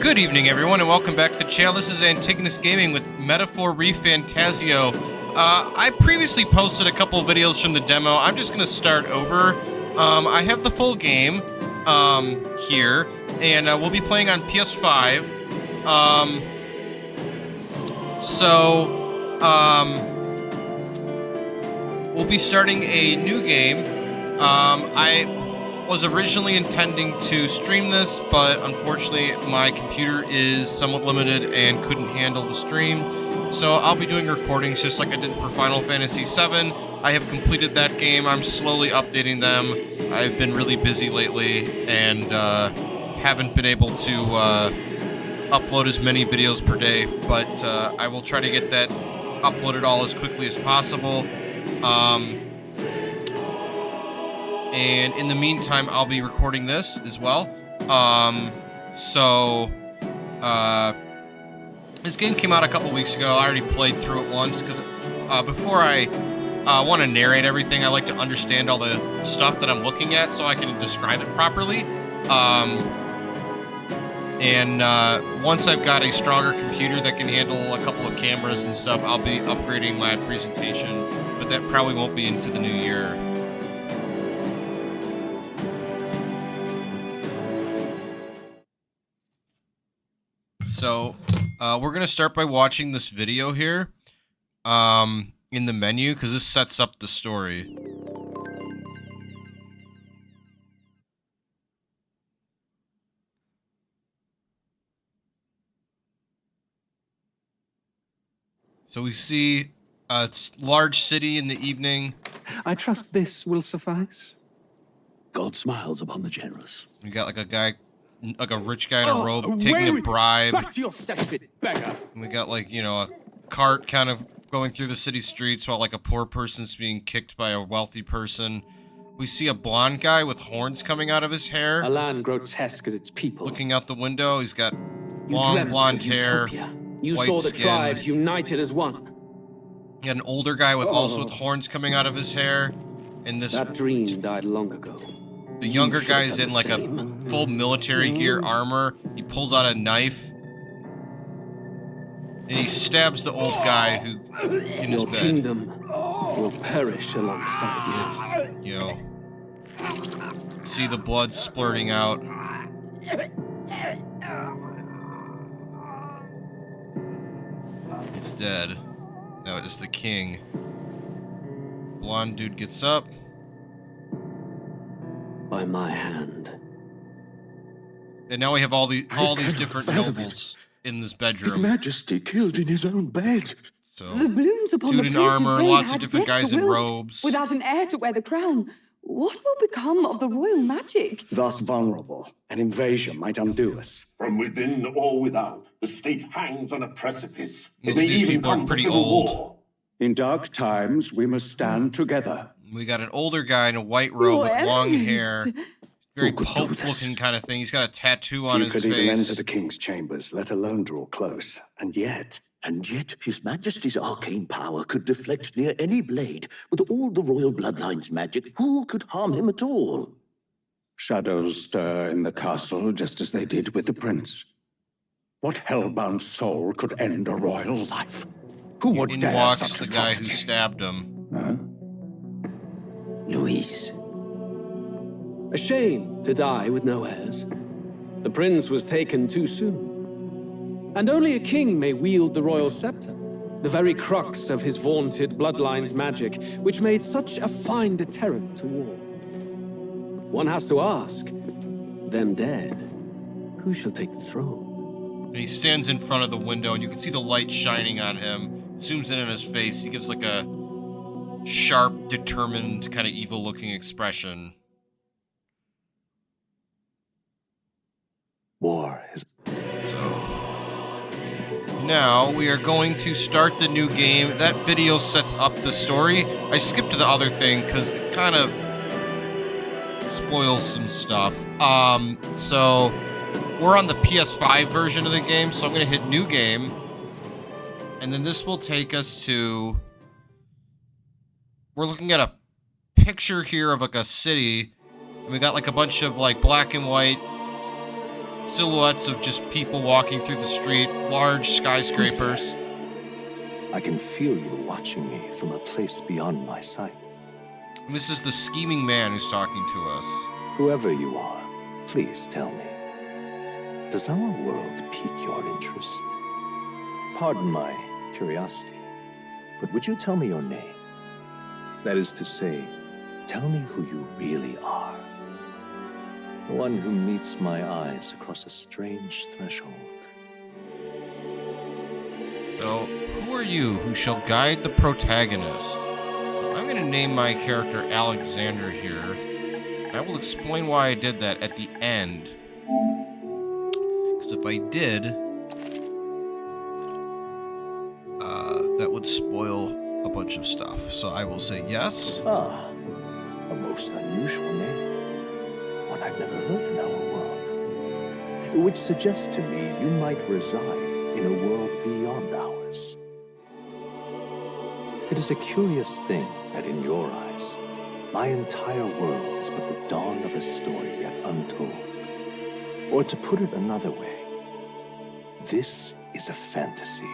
Good evening, everyone, and welcome back to the channel. This is Antigonus Gaming with Metaphor Refantazio. I previously posted a couple videos from the demo. I'm just going to start over. I have the full game here, and we'll be playing on PS5. We'll be starting a new game. I was originally intending to stream this, but unfortunately my computer is somewhat limited and couldn't handle the stream. So I'll be doing recordings just like I did for Final Fantasy VII. I have completed that game. I'm slowly updating them. I've been really busy lately and haven't been able to upload as many videos per day, but I will try to get that uploaded all as quickly as possible. And in the meantime, I'll be recording this as well. This game came out a couple weeks ago. I already played through it once, because before I want to narrate everything, I like to understand all the stuff that I'm looking at so I can describe it properly. Once I've got a stronger computer that can handle a couple of cameras and stuff, I'll be upgrading my presentation, but that probably won't be into the new year. So, we're going to start by watching this video here in the menu, because this sets up the story. So we see a large city in the evening. I trust this will suffice. God smiles upon the generous. We got like a guy, like a rich guy in a robe taking a bribe. Back to your cesspit, beggar. And we got like, you know, a cart kind of going through the city streets while like a poor person's being kicked by a wealthy person. We see a blonde guy with horns coming out of his hair. A land grotesque as its people. Looking out the window, he's got long blonde hair. You white saw the skin. tribes united as one. You got an older guy with also with horns coming out of his hair. And this That dream died long ago. the younger guy's in like a full military gear armor. He pulls out a knife. And he stabs the old guy who in his Your bed. kingdom will perish alongside you. You know, see the blood splurting out. He's dead. Now it's the king. Blonde dude gets up. By my hand. And now we have all these different nobles in this bedroom. His Majesty killed in his own bed. So, The blooms upon dude the in prince's armor, grave lots of had different yet guys to in wilt. robes. Without an heir to wear the crown, what will become of the royal magic? Thus vulnerable, an invasion might undo us. From within or without, the state hangs on a precipice. It Most may of these even people are come to pretty civil old. war. In dark times, we must stand together. We got an older guy in a white robe with long hair. Very Who could do pope-looking kind of thing. He's got a tattoo on Few his could even enter face. the king's chambers, let alone draw close. And yet, His Majesty's arcane power could deflect near any blade. With all the royal bloodline's magic, who could harm him at all? Shadows stir in the castle just as they did with the prince. What hellbound soul could end a royal life? Who would In dare walks such the guy who atrocity? stabbed him. Huh? Luis. A shame to die with no heirs. The prince was taken too soon. And only a king may wield the royal scepter, the very crux of his vaunted bloodline's magic, which made such a fine deterrent to war. One has to ask, them dead, who shall take the throne? And he stands in front of the window, and you can see the light shining on him. Zooms in on his face. He gives like a sharp, determined, kind of evil-looking expression. War is... So now we are going to start the new game. That video sets up the story. I skipped to the other thing because it kind of spoils some stuff. So we're on the PS5 version of the game, so I'm going to hit new game. And then this will take us to... We're looking at a picture here of like a city. And we got like a bunch of like black and white silhouettes of just people walking through the street, large skyscrapers. I can feel you watching me from a place beyond my sight. And this is the scheming man who's talking to us. Whoever you are, please tell me, does our world pique your interest? Pardon my curiosity, but would you tell me your name? That is to say, tell me who you really are. The one who meets my eyes across a strange threshold. So, who are you who shall guide the protagonist? I'm going to name my character Alexander here. And I will explain why I did that at the end. Because if I did, that would spoil a bunch of stuff. So I will say yes. Ah, a most unusual name. One I've never heard in our world. Which suggests to me you might reside in a world beyond ours. It is a curious thing that in your eyes, my entire world is but the dawn of a story yet untold. Or to put it another way, this is a fantasy.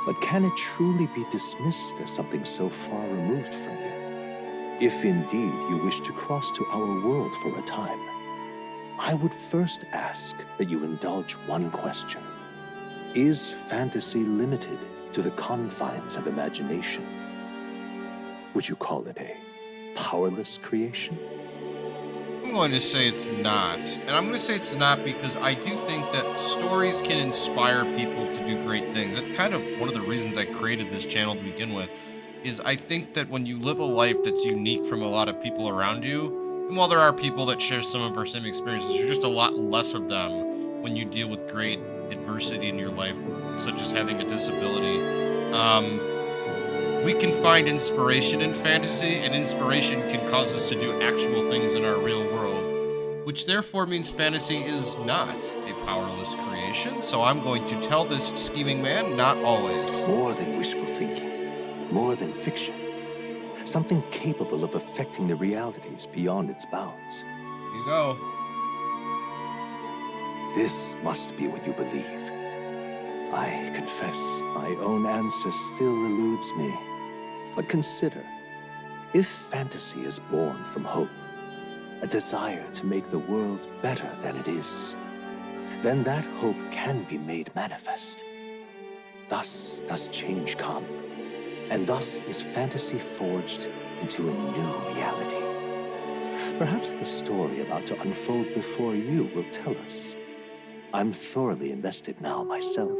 But can it truly be dismissed as something so far removed from you? If indeed you wish to cross to our world for a time, I would first ask that you indulge one question. Is fantasy limited to the confines of imagination? Would you call it a powerless creation? I'm going to say it's not. And I'm going to say it's not because I do think that stories can inspire people to do great things. That's kind of one of the reasons I created this channel to begin with, is I think that when you live a life that's unique from a lot of people around you, and while there are people that share some of our same experiences, there's just a lot less of them when you deal with great adversity in your life, such as having a disability. We can find inspiration in fantasy, and inspiration can cause us to do actual things in our real world, which therefore means fantasy is not a powerless creation. So I'm going to tell this scheming man, not always. More than wishful thinking, more than fiction. Something capable of affecting the realities beyond its bounds. Here you go. This must be what you believe. I confess, my own answer still eludes me. But consider, if fantasy is born from hope, a desire to make the world better than it is, then that hope can be made manifest. Thus does change come, and thus is fantasy forged into a new reality. Perhaps the story about to unfold before you will tell us. I'm thoroughly invested now myself.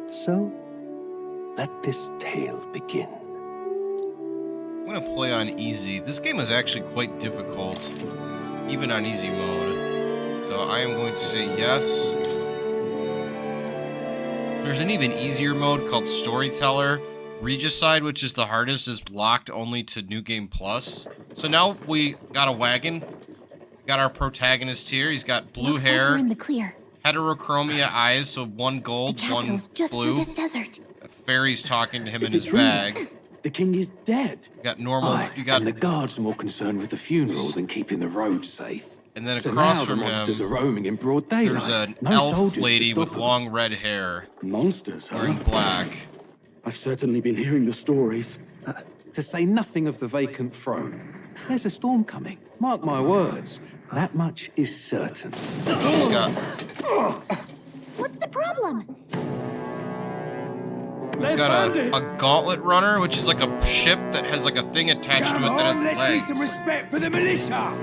So, let this tale begin. I'm going to play on easy. This game is actually quite difficult, even on easy mode. So I am going to say yes. There's an even easier mode called Storyteller. Regicide, which is the hardest, is locked only to New Game Plus. So now we got a wagon. Got our protagonist here. He's got blue Looks hair. Like we're in the clear. Heterochromia eyes, so one gold, The one capital's just blue. through this desert. A fairy's talking to him in Is his it true? bag. The king is dead. You got normal. Aye, You got, and the guards are more concerned with the funeral than keeping the roads safe. and then So across now the from monsters him, are roaming in broad daylight. there's an No elf soldiers to lady stop with them. long red hair, Monsters, huh? wearing black. I've certainly been hearing the stories. To say nothing of the vacant throne. There's a storm coming. Mark my words. That much is certain. He's got What's the problem? a gauntlet runner, which is like a ship that has like a thing attached to it that has let's see some legs. respect for the militia.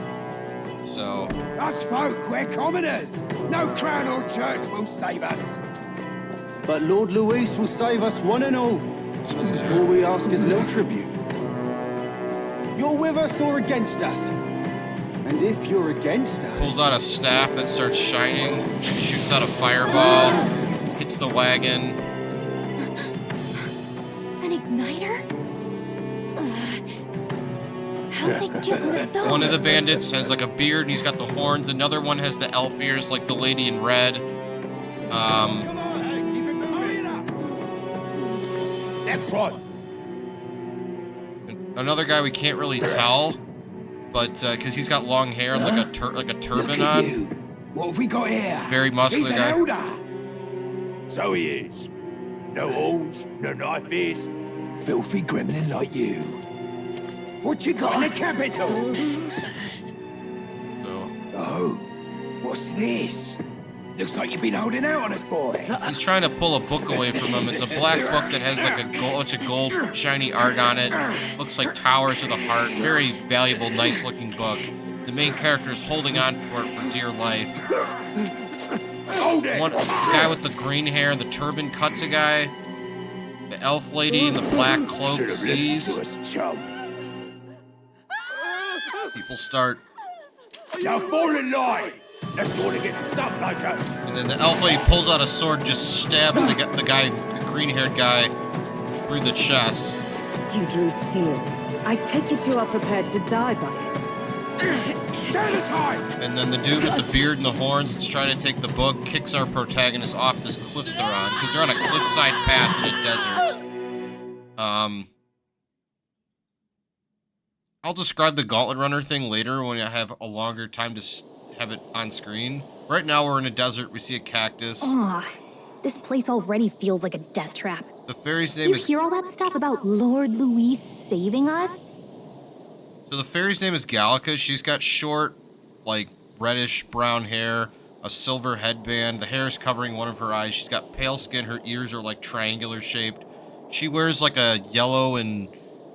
So Us folk, we're commoners. No crown or church will save us. But Lord Luis will save us one and all. All we ask is no tribute. You're with us or against us? And if you're against pulls us... out a staff that starts shining, shoots out a fireball, hits the wagon. An igniter? How'd they get one of those? One of the bandits has like a beard and he's got the horns. Another one has the elf ears like the lady in red. Next one. Another guy we can't really tell, but because he's got long hair and like a turban Look at on. you. What have we got here? Very muscular He's an guy. Elda. So he is. No horns, no knife ears. Filthy gremlin like you. What you got in the capital? So Oh, what's this? Looks like you've been holding out on us, boy. he's trying to pull a book away from him. It's a black book that has like a bunch of gold, shiny art on it. Looks like Towers of the Heart. Very valuable, nice-looking book. The main character is holding on for it for dear life. Hold it! One guy with the green hair and the turban cuts a guy. The elf lady in the black cloak Should have listened sees. to us, chum. People start, Now fall in line. Let's want to get stuck like that. and then the elf lady pulls out a sword and just stabs the guy, the green-haired guy, through the chest. You drew steel. I take it you are prepared to die by it. Stand aside! And then the dude with the beard and the horns that's trying to take the book kicks our protagonist off this cliff they're on, because they're on a cliffside path in the desert. I'll describe the Gauntlet Runner thing later when I have a longer time to have it on screen. Right now we're in a desert, we see a cactus. Ugh, this place already feels like a death trap. The fairy's name You is... hear all that stuff about Lord Louis saving us? So the fairy's name is Gallica. She's got short, like, reddish brown hair, a silver headband. The hair is covering one of her eyes. She's got pale skin. Her ears are, like, triangular shaped. She wears, like, a yellow and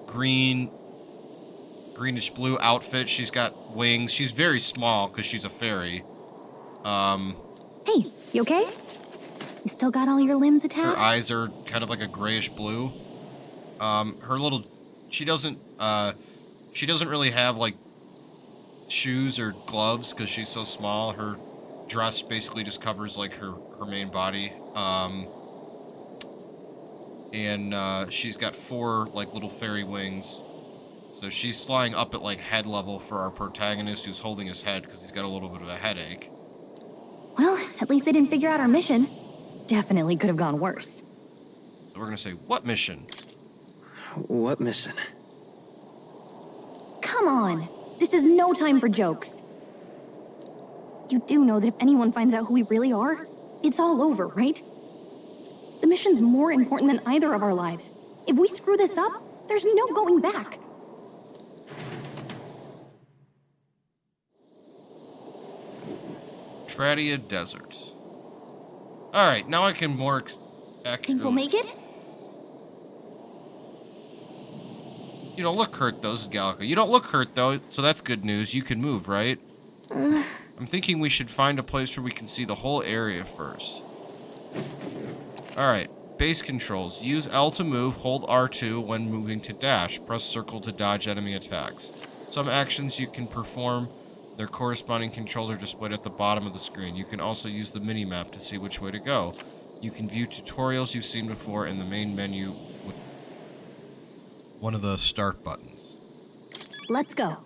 greenish blue outfit. She's got wings. She's very small because she's a fairy. Hey, you okay? You still got all your limbs Her attached? eyes are kind of like a grayish blue. She doesn't really have, like, shoes or gloves because she's so small. Her dress basically just covers, like, her main body. And she's got 4, like, little fairy wings. So she's flying up at, like, head level for our protagonist who's holding his head because he's got a little bit of a headache. Well, at least they didn't figure out our mission. Definitely could have gone worse. So we're gonna say, what mission? What mission? Come on. This is no time for jokes. You do know that if anyone finds out who we really are, it's all over, right? The mission's more important than either of our lives. If we screw this up, there's no going back. Tradia Desert. Alright, now I can more Think we'll make it? You don't look hurt, though. This is Gallica. You don't look hurt, though, so that's good news. You can move, right? I'm thinking we should find a place where we can see the whole area first. Alright, base controls. Use L to move, hold R2 when moving to dash. Press circle to dodge enemy attacks. Some actions you can perform, their corresponding controls are displayed at the bottom of the screen. You can also use the mini-map to see which way to go. You can view tutorials you've seen before in the main menu with one of the start buttons. Let's go.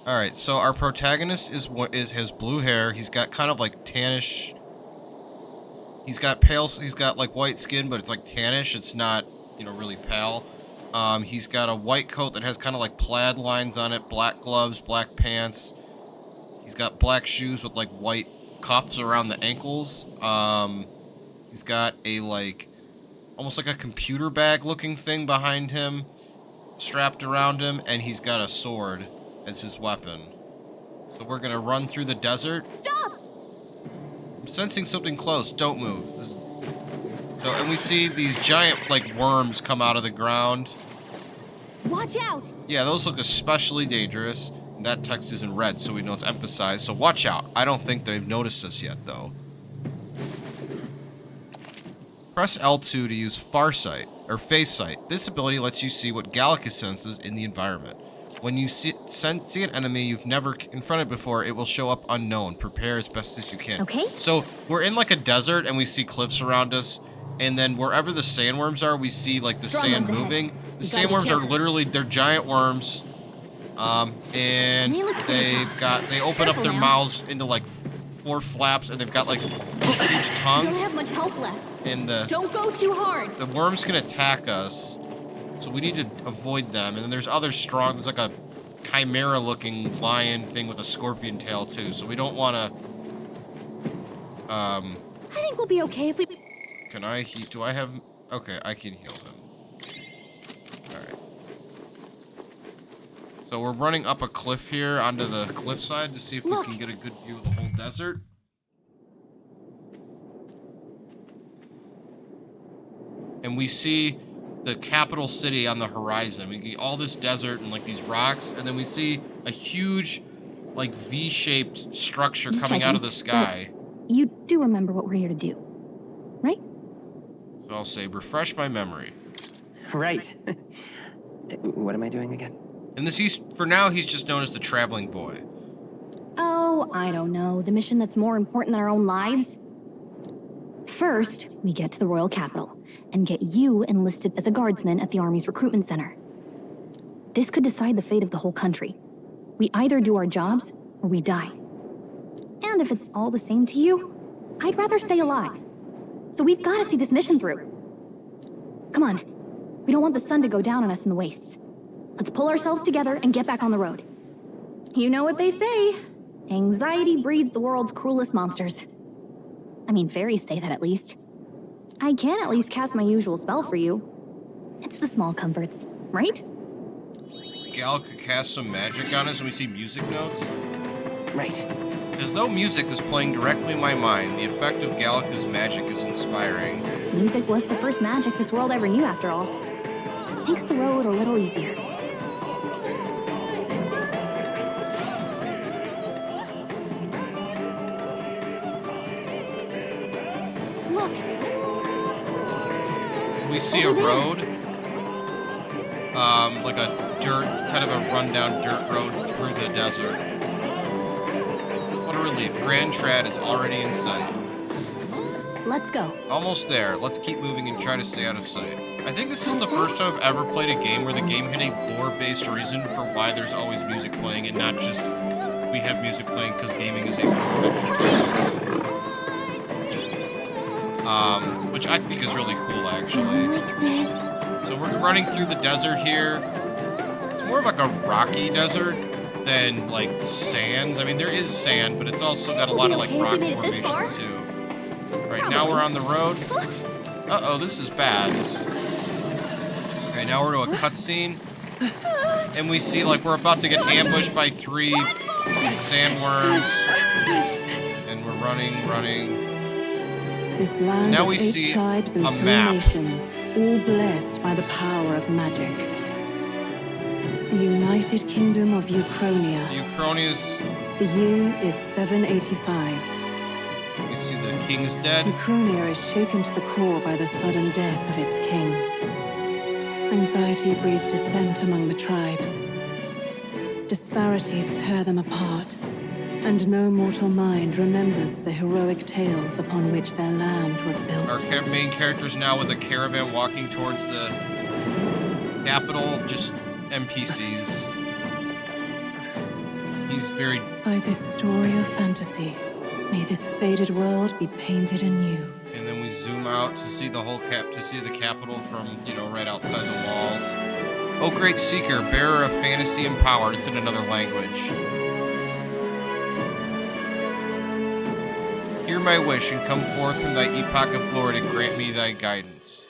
Alright, so our protagonist has blue hair. He's got kind of like tannish. He's got like white skin, but it's like tannish. It's not, really pale. He's got a white coat that has kind of like plaid lines on it, black gloves, black pants. He's got black shoes with like white cuffs around the ankles. He's got a almost like a computer bag looking thing behind him, strapped around him, and he's got a sword as his weapon. So we're gonna run through the desert. Stop! I'm sensing something close. Don't move. And we see these giant worms come out of the ground. Watch out! Yeah, those look especially dangerous. And that text is in red, so we know it's emphasized. So watch out. I don't think they've noticed us yet, though. Press L2 to use Farsight, or Face Sight. This ability lets you see what Gallica senses in the environment. When you see an enemy you've never confronted before, it will show up unknown. Prepare as best as you can. Okay. So we're in a desert, and we see cliffs around us. And then wherever the sandworms are, we see the sand moving. The sandworms are literally, they're giant worms. And they open up their mouths into 4 flaps, and they've got huge tongues. Don't have much health left. And Don't go too hard. the worms can attack us, so we need to avoid them. And then there's other there's a chimera-looking lion thing with a scorpion tail too. So we don't want to. I think we'll be okay if we. Can I heal? Do I have? Okay, I can heal him. All right. So we're running up a cliff here onto the cliffside to see if we can get a good view of the whole desert. And we see the capital city on the horizon. We get all this desert and like these rocks, and then we see a huge, like V-shaped structure coming out of the sky. You do remember what we're here to do, right? So I'll say, refresh my memory. Right. What am I doing again? And for now, he's just known as the traveling boy. Oh, I don't know. The mission that's more important than our own lives? First, we get to the royal capital and get you enlisted as a guardsman at the army's recruitment center. This could decide the fate of the whole country. We either do our jobs or we die. And if it's all the same to you, I'd rather stay alive. So we've got to see this mission through. Come on. We don't want the sun to go down on us in the wastes. Let's pull ourselves together and get back on the road. You know what they say. Anxiety breeds the world's cruelest monsters. I mean, fairies say that at least. I can at least cast my usual spell for you. It's the small comforts, right? Gallica casts some magic on us and we see music notes. Right. As though music is playing directly in my mind, the effect of Gallica's magic is inspiring. Music was the first magic this world ever knew, after all. Makes the road a little easier. Look! We see a road, like a kind of a rundown dirt road through the desert. What a relief. Gran Trad is already in sight. Let's go. Almost there. Let's keep moving and try to stay out of sight. I think this is the first time I've ever played a game where the game had a lore-based reason for why there's always music playing and not just we have music playing because gaming is a which I think is really cool, actually. Like this. So we're running through the desert here. It's more of like a rocky desert than like sands. I mean, there is sand, but it's also got a lot of like rock formations too. Right, now we're on the road. Uh-oh, this is bad. Okay, now we're to a cutscene. And we see like we're about to get ambushed by 3 sandworms. And we're running. This land Now of we 8 see tribes and a 3 map. nations, all blessed by the power of magic. The United Kingdom of Uchronia. Uchronia's. The year is 785. You see the king is dead. Uchronia is shaken to the core by the sudden death of its king. Anxiety breeds dissent among the tribes. Disparities tear them apart, and no mortal mind remembers the heroic tales upon which their land was built. Our main character's now with a caravan walking towards the capital, just NPCs. He's very... By this story of fantasy, may this faded world be painted anew. And then we zoom out to see the whole to see the capital from, you know, right outside the walls. Oh, great seeker, bearer of fantasy and power. It's in another language. Hear my wish and come forth from thy epoch of glory to grant me thy guidance.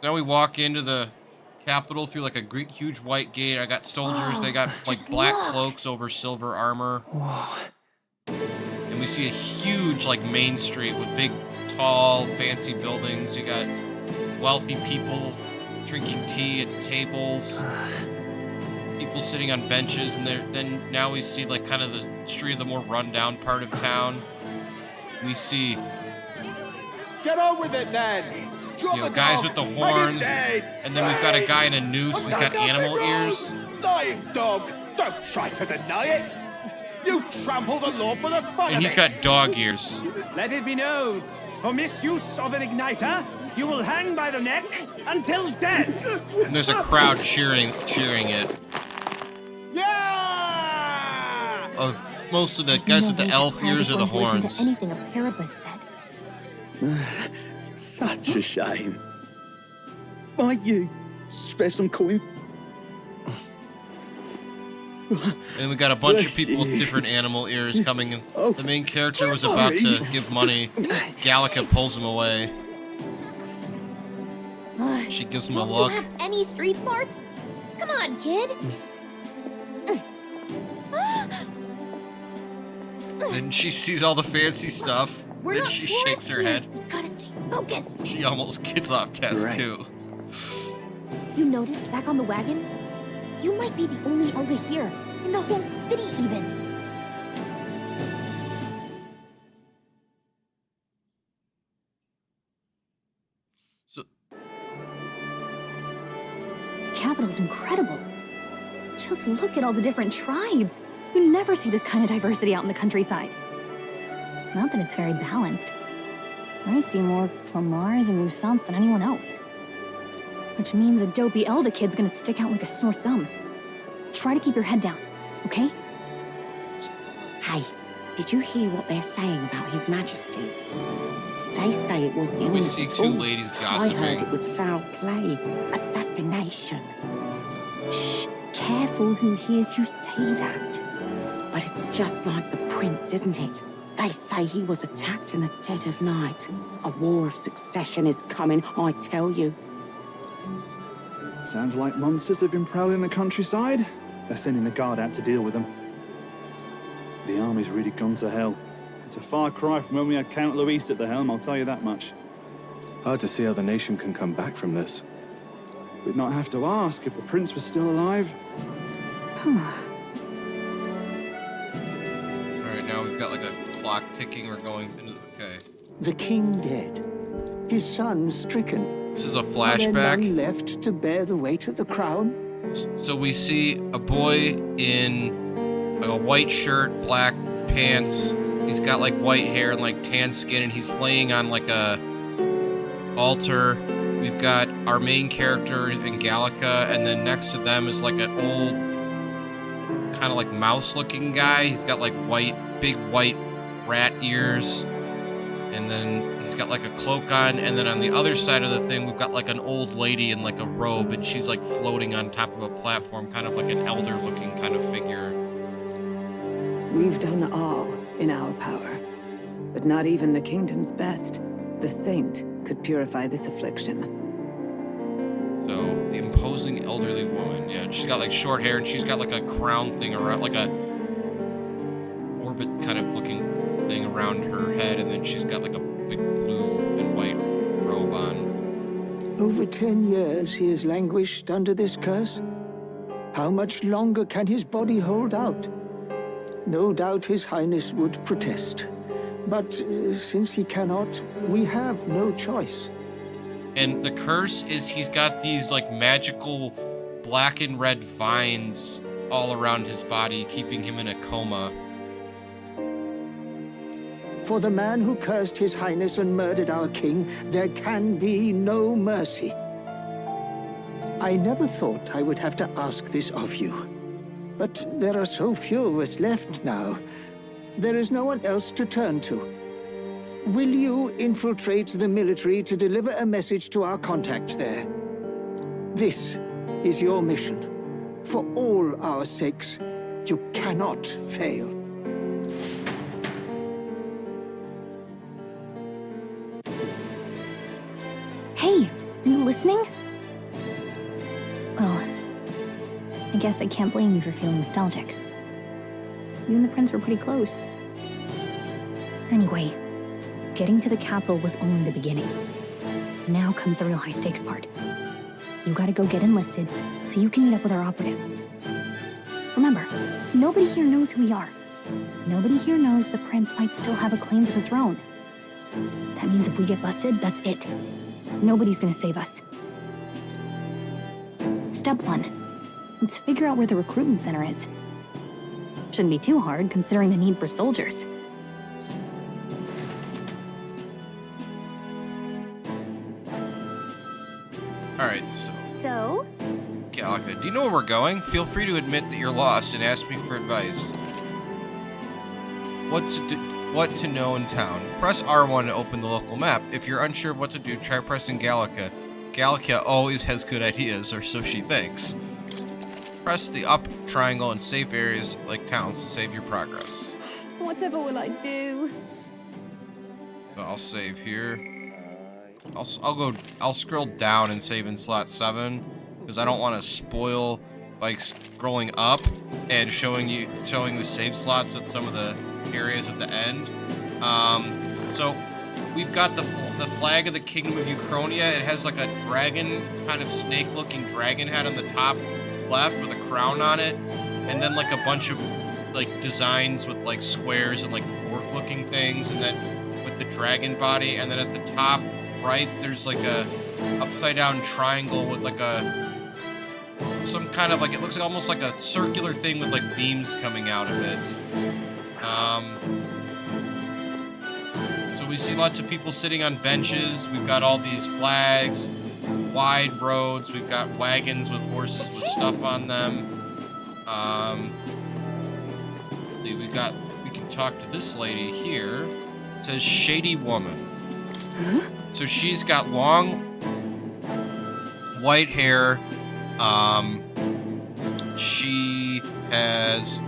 Now we walk into the capital through like a huge white gate. I got soldiers. They got like black cloaks over silver armor. Whoa. And we see a huge like main street with big, tall, fancy buildings. You got wealthy people drinking tea at tables. People sitting on benches. And then now we see like kind of the street of the more rundown part of town. We see... Get on with it, then! You know, guys with the horns, and then we've got a guy in a noose who's got animal ears. Lying dog! Don't try to deny it! You trample the law for the fun And he's got dog ears. Let it be known, for misuse of an igniter, you will hang by the neck until dead. And there's a crowd cheering it. Yeah! Of most of the guys with the elf ears or the horns. Listen to anything a Paribus said. Such a shame. Might you spare some coin? And we got a bunch of people with different animal ears coming in. The main character was about to give money. Gallica pulls him away. She gives him a look. Don't you have any street smarts? Come on, kid. And she sees all the fancy stuff. We're not she shakes her head. Gotta stay focused. She almost gets off task too. You noticed back on the wagon? You might be the only Elda here, in the whole city even. So, Capital's incredible. Just look at all the different tribes. You never see this kind of diversity out in the countryside. Not that it's very balanced. I see more Flamars and Roussants than anyone else. Which means a dopey Elda kid's gonna stick out like a sore thumb. Try to keep your head down, okay? Hey, did you hear what they're saying about His Majesty? They say it wasn't we illness see at two all. ladies I gossiping. heard it was foul play, assassination. Shh, careful who hears you say that. But it's just like the prince, isn't it? They say he was attacked in the dead of night. A war of succession is coming, I tell you. Sounds like monsters have been prowling the countryside. They're sending the guard out to deal with them. The army's really gone to hell. It's a far cry from when we had Count Luis at the helm, I'll tell you that much. Hard to see how the nation can come back from this. We'd not have to ask if the prince was still alive. Alright, now we've got like a clock ticking. We're going into okay. The king dead. His son stricken. This is a Are there flashback. none left to bear the weight of the crown? So we see a boy in like a white shirt, black pants. He's got like white hair and like tan skin, and he's laying on like a altar. We've got our main character in Gallica, and then next to them is like an old, kind of like mouse-looking guy. He's got like big white rat ears, and then he's got like a cloak on, and then on the other side of the thing, we've got like an old lady in like a robe, and she's like floating on top of a platform, kind of like an elder-looking kind of figure. We've done all in our power, but not even the kingdom's best, the saint, could purify this affliction. So, the imposing elderly woman, yeah, she's got like short hair, and she's got like a crown thing around, like a orbit kind of looking thing around her head, and then she's got like a big blue and white robe on. Over 10 years he has languished under this curse. How much longer can his body hold out? No doubt His Highness would protest. But since he cannot, we have no choice. And the curse is he's got these like magical black and red vines all around his body, keeping him in a coma. For the man who cursed His Highness and murdered our king, there can be no mercy. I never thought I would have to ask this of you. But there are so few of us left now. There is no one else to turn to. Will you infiltrate the military to deliver a message to our contact there? This is your mission. For all our sakes, you cannot fail. Hey, are you listening? Well, I guess I can't blame you for feeling nostalgic. You and the prince were pretty close. Anyway, getting to the capital was only the beginning. Now comes the real high-stakes part. You gotta go get enlisted so you can meet up with our operative. Remember, nobody here knows who we are. Nobody here knows the prince might still have a claim to the throne. That means if we get busted, that's it. Nobody's gonna save us. Step 1. Let's figure out where the recruitment center is. Shouldn't be too hard, considering the need for soldiers. Alright, so... Gallica, do you know where we're going? Feel free to admit that you're lost and ask me for advice. What to know in town. Press R1 to open the local map. If you're unsure of what to do, try pressing Gallica. Gallica always has good ideas, or so she thinks. Press the up triangle in safe areas like towns to save your progress. Whatever will I do? So I'll save here. I'll scroll down and save in slot 7 because I don't want to spoil by scrolling up and showing the save slots at some of the areas at the end. So we've got the flag of the Kingdom of Uchronia. It has like a dragon, kind of snake-looking dragon head on the top left with a crown on it, and then like a bunch of like designs with like squares and like fork-looking things, and then with the dragon body, and then at the top right there's like a upside-down triangle with like some kind of like, it looks like almost like a circular thing with like beams coming out of it. So we see lots of people sitting on benches. We've got all these flags, wide roads. We've got wagons with horses with stuff on them. We can talk to this lady here. It says Shady Woman. So she's got long white hair. She has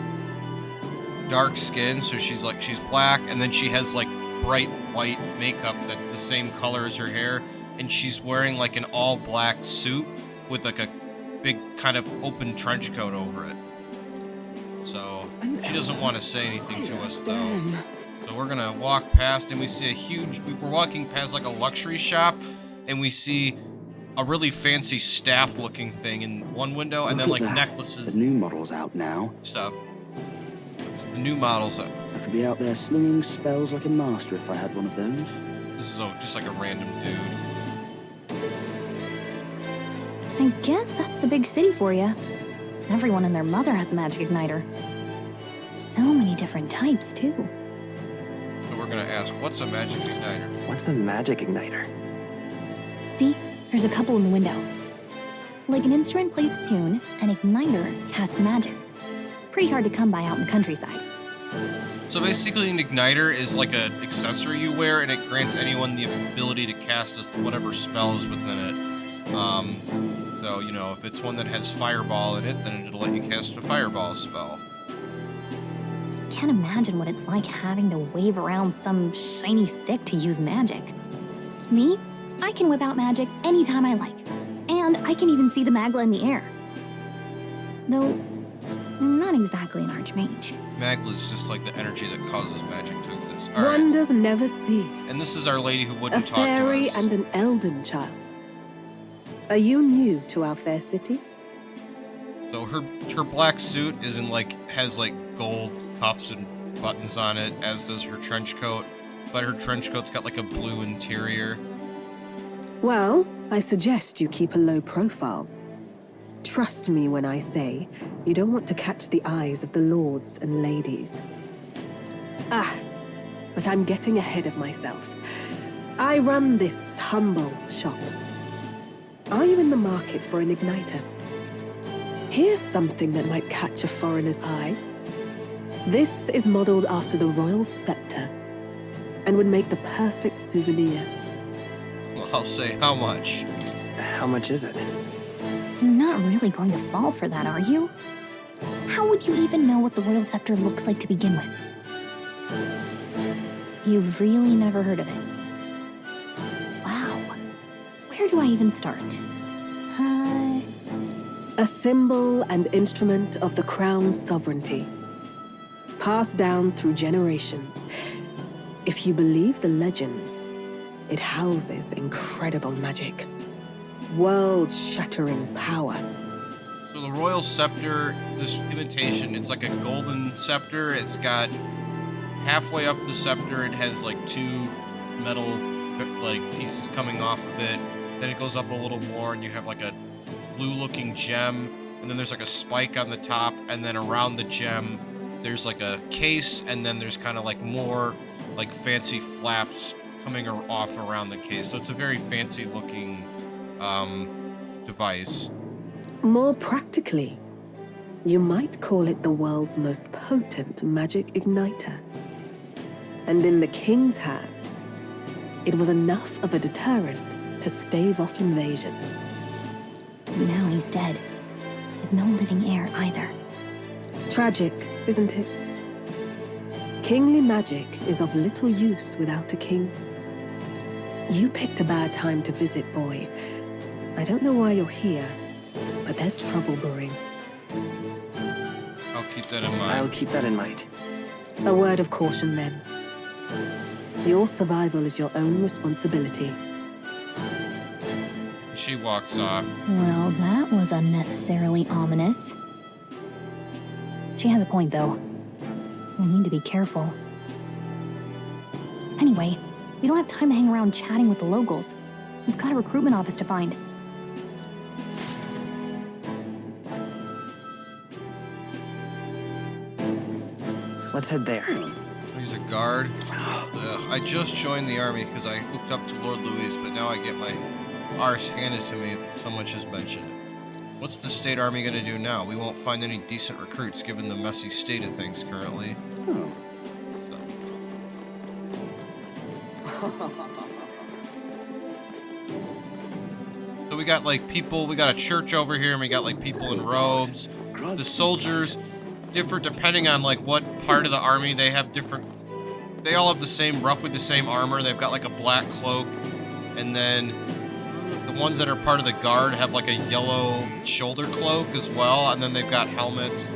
dark skin, so she's black, and then she has like bright white makeup that's the same color as her hair, and she's wearing like an all black suit with like a big kind of open trench coat over it. So she doesn't want to say anything to us though. So we're gonna walk past, and we see we're walking past like a luxury shop, and we see a really fancy staff-looking thing in one window, and then like necklaces. The new model's out now. Stuff. It's the new model's out. I could be out there slinging spells like a master if I had one of those. This is just like a random dude. I guess that's the big city for you. Everyone and their mother has a magic igniter. So many different types, too. So we're gonna ask, what's a magic igniter? What's a magic igniter? See? There's a couple in the window. Like an instrument plays a tune, an igniter casts magic. Pretty hard to come by out in the countryside. So basically an igniter is like an accessory you wear, and it grants anyone the ability to cast whatever spell is within it. So, you know, if it's one that has fireball in it, then it'll let you cast a fireball spell. Can't imagine what it's like having to wave around some shiny stick to use magic. Me? I can whip out magic anytime I like. And I can even see the Magla in the air. Though, I'm not exactly an archmage. Magla's just like the energy that causes magic to exist. All right. Wonders never cease. And this is our lady who wouldn't talk to us. A fairy and an Elden child. Are you new to our fair city? So her black suit has gold cuffs and buttons on it, as does her trench coat. But her trench coat's got like a blue interior. Well, I suggest you keep a low profile. Trust me when I say you don't want to catch the eyes of the lords and ladies. But I'm getting ahead of myself. I run this humble shop. Are you in the market for an igniter? Here's something that might catch a foreigner's eye. This is modeled after the royal scepter and would make the perfect souvenir. Well, I'll say how much. How much is it? You're not really going to fall for that, are you? How would you even know what the royal scepter looks like to begin with? You've really never heard of it. Wow. Where do I even start? A symbol and instrument of the crown's sovereignty. Passed down through generations. If you believe the legends, it houses incredible magic. World-shattering power. So the royal scepter, this imitation, it's like a golden scepter. It's got halfway up the scepter, it has like two metal pieces coming off of it. Then it goes up a little more, and you have like a blue-looking gem, and then there's like a spike on the top, and then around the gem, there's like a case, and then there's kind of like more like fancy flaps coming off around the case. So it's a very fancy-looking device. More practically, you might call it the world's most potent magic igniter. And in the king's hands, it was enough of a deterrent to stave off invasion. Now he's dead, with no living heir either. Tragic, isn't it? Kingly magic is of little use without a king. You picked a bad time to visit, boy. I don't know why you're here, but there's trouble brewing. I'll keep that in mind. I'll keep that in mind. A word of caution, then. Your survival is your own responsibility. She walks off. Well, that was unnecessarily ominous. She has a point, though. We'll need to be careful. Anyway, we don't have time to hang around chatting with the locals. We've got a recruitment office to find. Let's head there. He's a guard. I just joined the army because I looked up to Lord Louis, but now I get my arse handed to me if so much as mentioned it. What's the state army gonna do now? We won't find any decent recruits given the messy state of things currently. Oh. So we got like people, we got a church over here, and we got like people in robes. The soldiers, different depending on like what part of the army they have different. They all have the same, roughly the same armor. They've got like a black cloak, and then the ones that are part of the guard have like a yellow shoulder cloak as well, and then they've got helmets.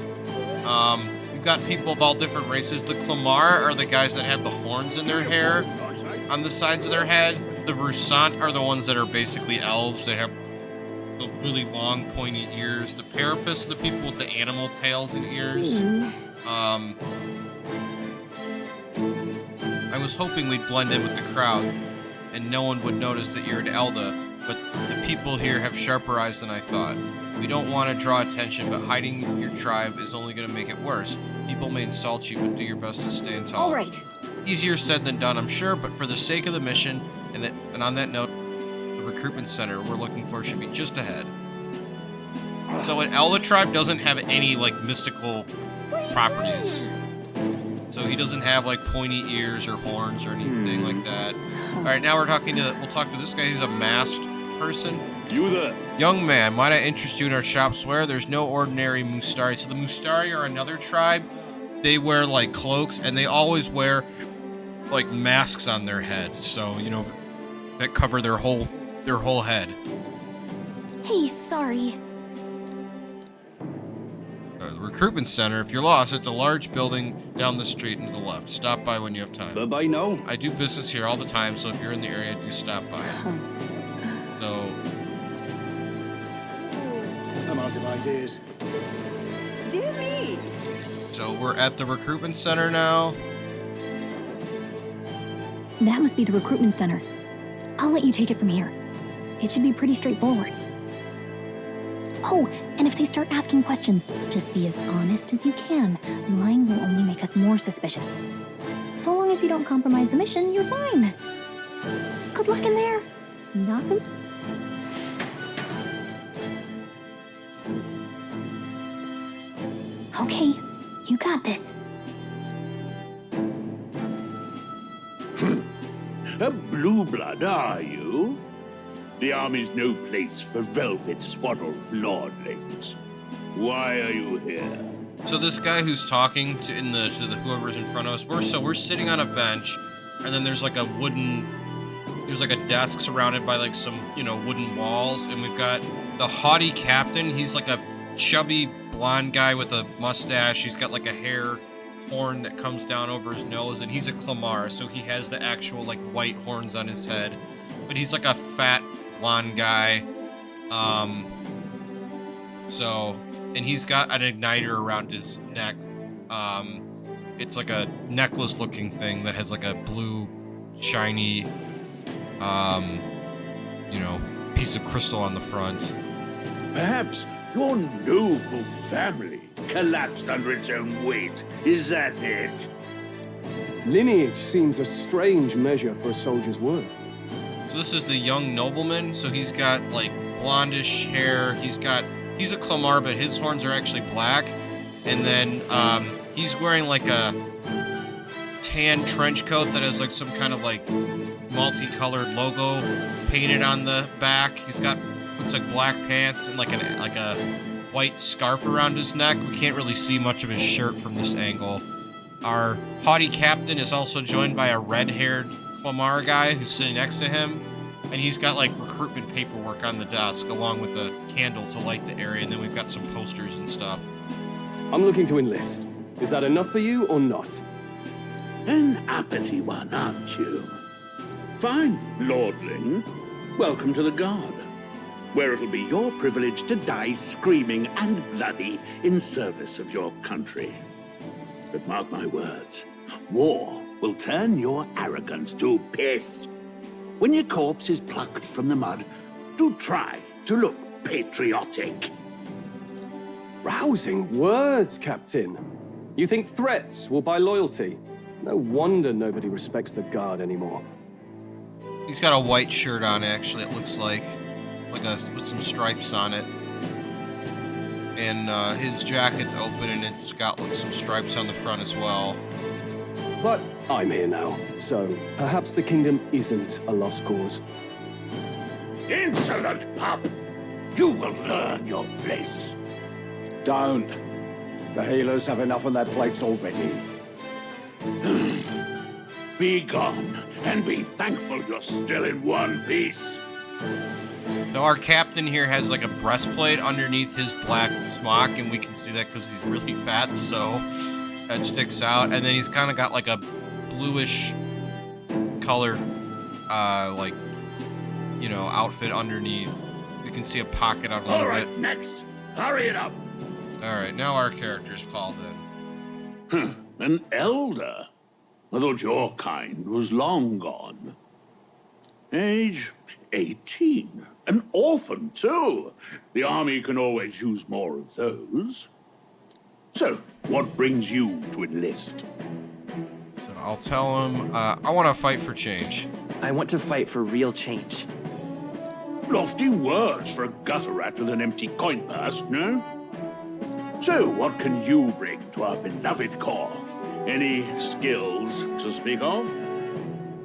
We've got people of all different races. The Clamar are the guys that have the horns in their hair on the sides of their head. The Rusant are the ones that are basically elves. They have the really long, pointy ears. The Parapus are the people with the animal tails and ears. I was hoping we'd blend in with the crowd and no one would notice that you're an Elda, but the people here have sharper eyes than I thought. We don't want to draw attention, but hiding your tribe is only going to make it worse. People may insult you, but do your best to stand tall. All right. Easier said than done, I'm sure, but for the sake of the mission, and on that note, the recruitment center we're looking for should be just ahead. So an Elda tribe doesn't have any, like, mystical properties. So he doesn't have, like, pointy ears or horns or anything like that. Alright, now we'll talk to this guy. He's a masked person. You there? Young man, might I interest you in our shop's wear? There's no ordinary Mustari. So the Mustari are another tribe. They wear, like, cloaks, and they always wear, like, masks on their head. So, you know, that cover their whole head. Hey, sorry. The recruitment center, if you're lost, it's a large building down the street and to the left. Stop by when you have time. Bye-bye now. I do business here all the time, so if you're in the area, do stop by. So... I'm out of ideas. Dear me. So we're at the recruitment center now. That must be the recruitment center. I'll let you take it from here. It should be pretty straightforward. Oh, and if they start asking questions, just be as honest as you can. Lying will only make us more suspicious. So long as you don't compromise the mission, you're fine. Good luck in there. Knock 'em. Okay, you got this. A blue blood, are you? The army's no place for velvet swaddled lordlings. Why are you here? So this guy who's talking to whoever's in front of us, we're sitting on a bench, and then there's like a desk surrounded by like some, you know, wooden walls, and we've got the haughty captain. He's like a chubby blonde guy with a mustache. He's got like a hair horn that comes down over his nose, and he's a Clamar, so he has the actual like white horns on his head. But he's like a fat blonde guy. And he's got an igniter around his neck. It's like a necklace looking thing that has like a blue shiny piece of crystal on the front. Perhaps your noble family collapsed under its own weight. Is that it? Lineage seems a strange measure for a soldier's worth. So this is the young nobleman. So he's got like blondish hair. He's a Clamar, but his horns are actually black. And then he's wearing like tan trench coat that has like some kind of like multicolored logo painted on the back. He's got looks like black pants and like a white scarf around his neck. We can't really see much of his shirt from this angle. Our haughty captain is also joined by a red-haired Clamar guy who's sitting next to him, and he's got like recruitment paperwork on the desk along with a candle to light the area, and then we've got some posters and stuff. I'm looking to enlist. Is that enough for you or not? An uppity one, aren't you? Fine, lordling. Welcome to the Guard, where it'll be your privilege to die screaming and bloody in service of your country. But mark my words, war will turn your arrogance to piss. When your corpse is plucked from the mud, do try to look patriotic. Rousing words, Captain. You think threats will buy loyalty? No wonder nobody respects the Guard anymore. He's got a white shirt on, actually, it looks like with some stripes on it. And his jacket's open, and it's got like some stripes on the front as well. But I'm here now, so perhaps the kingdom isn't a lost cause. Insolent pup! You will learn your place. Don't. The healers have enough on their plates already. Be gone, and be thankful you're still in one piece. So our captain here has like a breastplate underneath his black smock, and we can see that because he's really fat, so that sticks out. And then he's kind of got like a bluish colored, like, you know, outfit underneath. You can see a pocket on one of it. Next. Hurry it up. All right, now our character's called in. An elder? I thought your kind was long gone. Age 18. An orphan, too. The army can always use more of those. So, what brings you to enlist? So I'll tell him, I want to fight for change. I want to fight for real change. Lofty words for a gutter rat with an empty coin purse, no? So, what can you bring to our beloved corps? Any skills to speak of?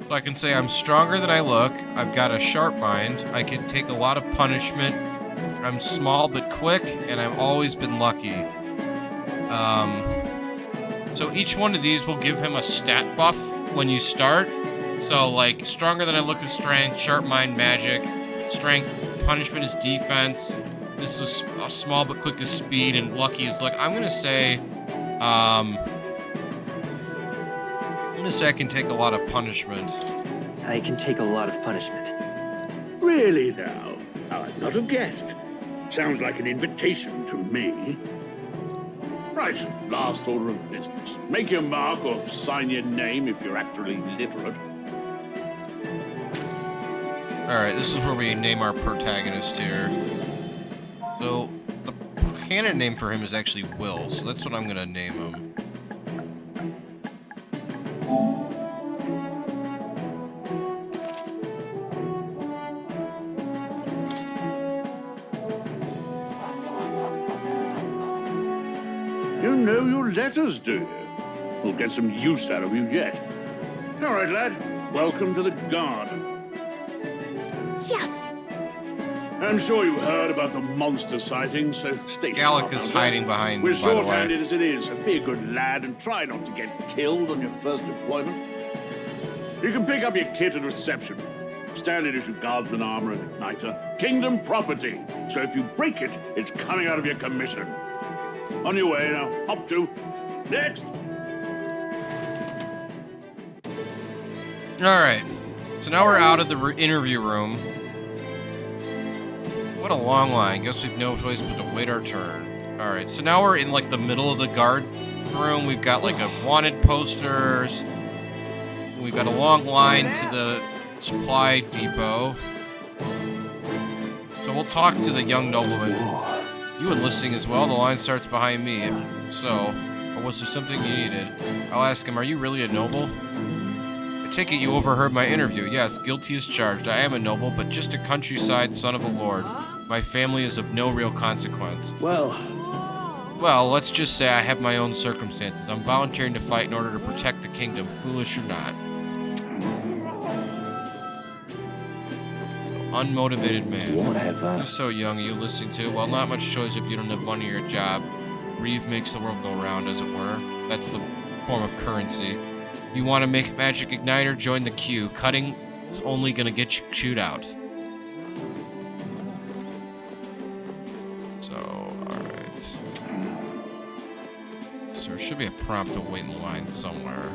So I can say I'm stronger than I look, I've got a sharp mind, I can take a lot of punishment, I'm small but quick, and I've always been lucky. So each one of these will give him a stat buff when you start. So like, stronger than I look is strength, sharp mind, magic, strength, punishment is defense, this is small but quick is speed, and lucky is luck. I'm gonna say I can take a lot of punishment. I can take a lot of punishment. Really now? I'd not have guessed. Sounds like an invitation to me. Right, last order of business. Make your mark or sign your name if you're actually literate. Alright, this is where we name our protagonist here. So, the canon name for him is actually Will, so that's what I'm gonna name him. You know your letters, do you? We'll get some use out of you yet. All right, lad. Welcome to the Guard. Yes! I'm sure you heard about the monster sighting, so stay sharp. Gallica's hiding behind, We're by the way. short-handed as it is, so be a good lad and try not to get killed on your first deployment. You can pick up your kit at reception. Standard issue guardsman armor and igniter. Kingdom property. So if you break it, it's coming out of your commission. On your way now. Hop to. Next. Alright. So now we're out of the interview room. What a long line. Guess we've no choice but to wait our turn. Alright, so now we're in like the middle of the guard room. We've got like a wanted posters. We've got a long line to the supply depot. So we'll talk to the young nobleman. You enlisting as well? The line starts behind me. If so, or was there something you needed? I'll ask him, are you really a noble? I take it you overheard my interview. Yes, guilty as charged. I am a noble, but just a countryside son of a lord. My family is of no real consequence. Well, Well, let's just say I have my own circumstances. I'm volunteering to fight in order to protect the kingdom, foolish or not. Unmotivated man. Whatever. You're so young, are you listening to? Well, not much choice if you don't have money or a job. Reeve makes the world go round, as it were. That's the form of currency. You want to make a magic igniter? Join the queue. Cutting is only going to get you chewed out. So, alright. So there should be a prompt to wait in line somewhere.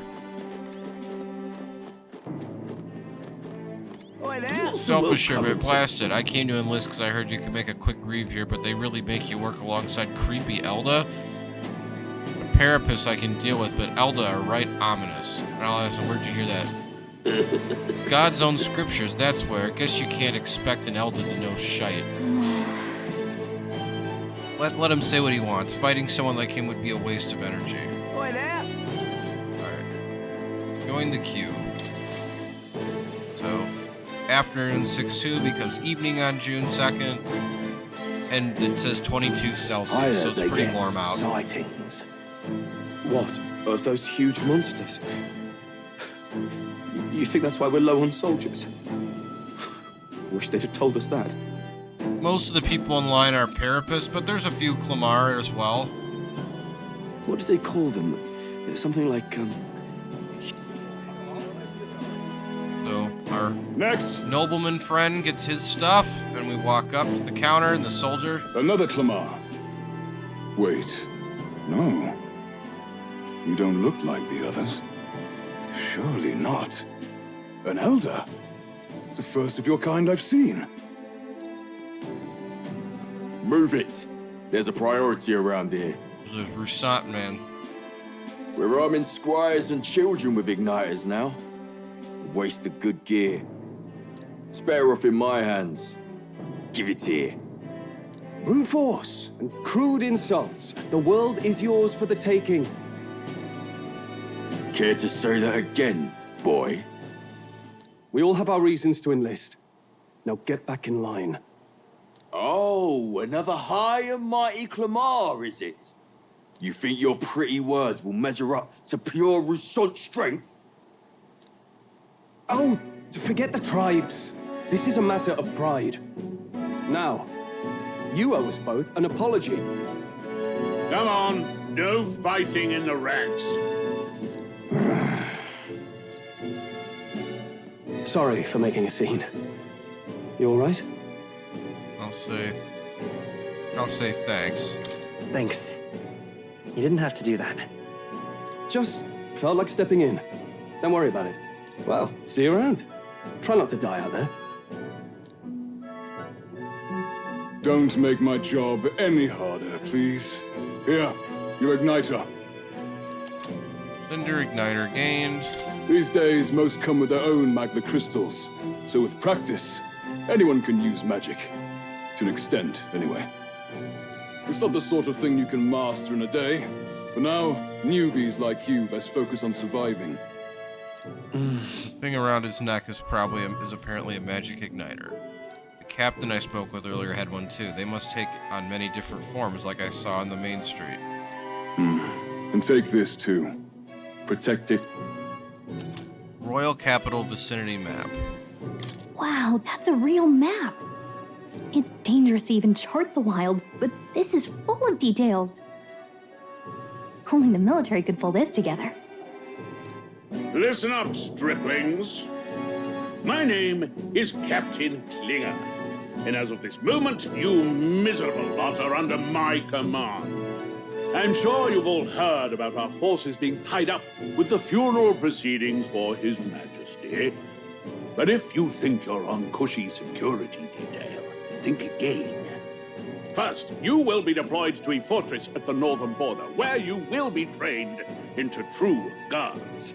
Selfish here, but blasted. I came to enlist because I heard you could make a quick Reeve here, but they really make you work alongside creepy Elda? The Parapists I can deal with, but Elda are right ominous. And I'll ask, where'd you hear that? God's own scriptures, that's where. Guess you can't expect an Elda to know shite. Let him say what he wants. Fighting someone like him would be a waste of energy. Alright. Join the queue. So, afternoon 6-2 becomes evening on June 2nd. And it says 22 Celsius, so it's pretty warm out. Sightings. What? Of those huge monsters? You think that's why we're low on soldiers? Wish they'd have told us that. Most of the people in line are Parapists, but there's a few Clamar as well. What do they call them? Something like, So, our next nobleman friend gets his stuff, and we walk up to the counter, and the soldier... Another Clamar. Wait, no. You don't look like the others. Surely not. An Elder. It's the first of your kind I've seen. Move it. There's a priority around here. There's Rusat, man. We're arming squires and children with igniters now. Waste of good gear. It's better off in my hands. Give it here. Brute force and crude insults. The world is yours for the taking. Care to say that again, boy? We all have our reasons to enlist. Now get back in line. Oh, another high and mighty Clamar, is it? You think your pretty words will measure up to pure Rusant strength? Oh, forget the tribes. This is a matter of pride. Now, you owe us both an apology. Come on, no fighting in the ranks. Sorry for making a scene. You all right? I'll say thanks. Thanks. You didn't have to do that. Just felt like stepping in. Don't worry about it. Well, see you around. Try not to die out there. Don't make my job any harder, please. Here, your igniter. Cinder igniter gained. These days, most come with their own magma crystals. So with practice, anyone can use magic. To an extent, anyway. It's not the sort of thing you can master in a day. For now, newbies like you best focus on surviving. The thing around his neck is apparently a magic igniter. The captain I spoke with earlier had one too. They must take on many different forms like I saw on the main street. And take this too. Protect it. Royal Capital Vicinity Map. Wow, that's a real map. It's dangerous to even chart the wilds, but this is full of details. Only the military could pull this together. Listen up, striplings. My name is Captain Klinger, and as of this moment, you miserable lot are under my command. I'm sure you've all heard about our forces being tied up with the funeral proceedings for His Majesty. But if you think you're on cushy security detail, think again. First, you will be deployed to a fortress at the northern border, where you will be trained into true guards.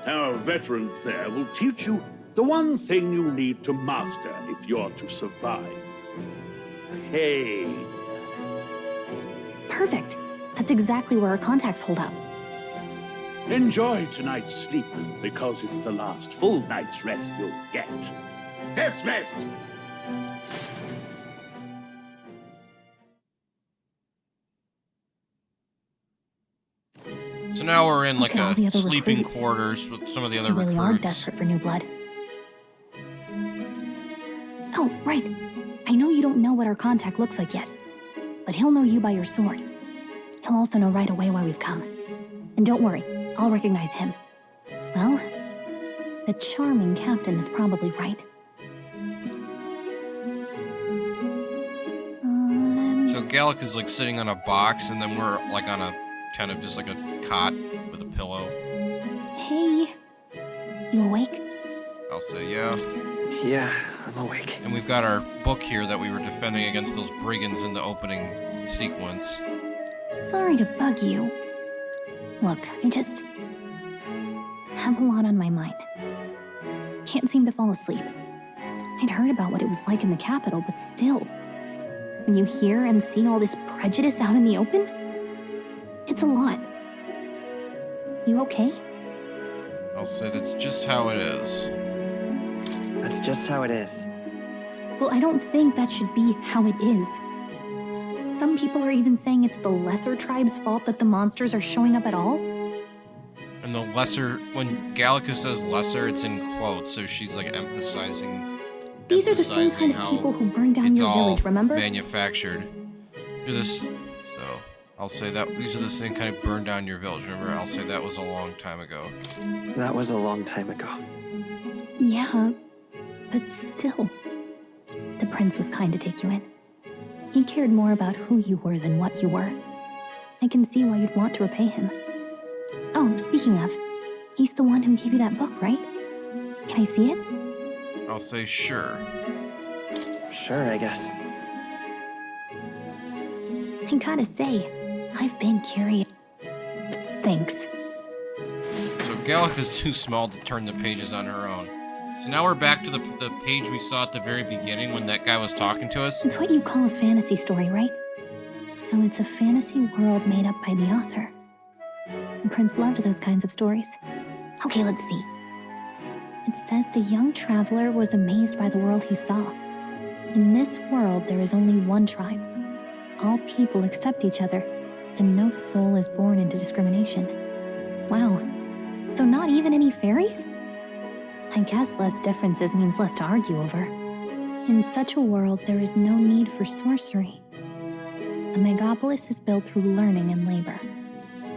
Our veterans there will teach you the one thing you need to master if you're to survive. Pain. Perfect. That's exactly where our contacts hold up. Enjoy tonight's sleep, because it's the last full night's rest you'll get. Dismissed! So now we're in Look like at all the a other sleeping recruits. quarters with some of the other They really are recruits. desperate for new blood. Oh, right. I know you don't know what our contact looks like yet, but he'll know you by your sword. He'll also know right away why we've come. And don't worry, I'll recognize him. Well, the charming captain is probably right. So Gallica's like sitting on a box, and then we're like on a kind of just like a cot with a pillow. Hey, you awake? I'll say yeah. Yeah, I'm awake. And we've got our book here that we were defending against those brigands in the opening sequence. Sorry to bug you. Look, I just have a lot on my mind. Can't seem to fall asleep. I'd heard about what it was like in the capital, but still, when you hear and see all this prejudice out in the open, it's a lot. You okay? I'll say that's just how it is. That's just how it is. Well, I don't think that should be how it is. Some people are even saying it's the lesser tribe's fault that the monsters are showing up at all. And the lesser, when Gallica says lesser, it's in quotes, so she's like emphasizing. These are the same kind of people who burned down it's your all village, remember? Manufactured. Do this. So I'll say that these are the same kind of burn down your village. Remember, I'll say that was a long time ago. That was a long time ago. Yeah, but still. The prince was kind to take you in. He cared more about who you were than what you were. I can see why you'd want to repay him. Oh, speaking of, he's the one who gave you that book, right? Can I see it? I'll say sure. Sure, I guess. I gotta say, I've been curious. Thanks. So Gallica's too small to turn the pages on her own. So now we're back to the page we saw at the very beginning when that guy was talking to us. It's what you call a fantasy story, right? So it's a fantasy world made up by the author. The prince loved those kinds of stories. Okay, let's see. It says the young traveler was amazed by the world he saw. In this world, there is only one tribe. All people accept each other, and no soul is born into discrimination. Wow. So not even any fairies? I guess less differences means less to argue over. In such a world, there is no need for sorcery. A megapolis is built through learning and labor.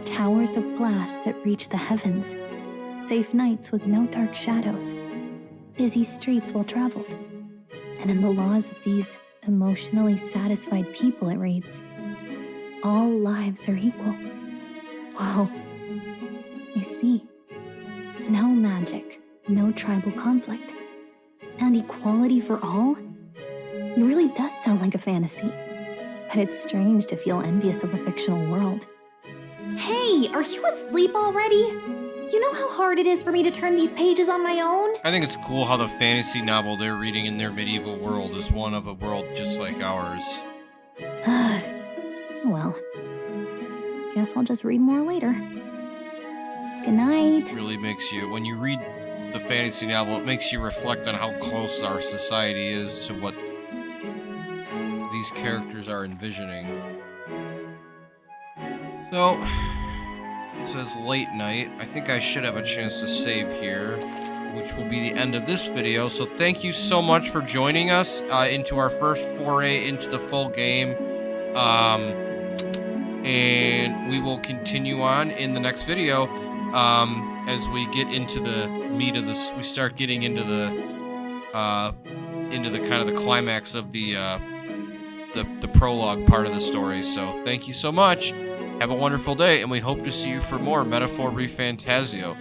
Towers of glass that reach the heavens. Safe nights with no dark shadows. Busy streets well traveled. And in the laws of these emotionally satisfied people, it reads, all lives are equal. Whoa. I see. No magic, no tribal conflict, and equality for all? It really does sound like a fantasy. But it's strange to feel envious of a fictional world. Hey, are you asleep already? You know how hard it is for me to turn these pages on my own? I think it's cool how the fantasy novel they're reading in their medieval world is one of a world just like ours. Well, guess I'll just read more later. Good night. It really makes you, when you read the fantasy novel, it makes you reflect on how close our society is to what these characters are envisioning. So, it says late night. I think I should have a chance to save here, which will be the end of this video. So thank you so much for joining us into our first foray into the full game. And we will continue on in the next video as we get into the meat of this. We start getting into the kind of the climax of the prologue part of the story. So thank you so much. Have a wonderful day, and we hope to see you for more Metaphor Refantazio.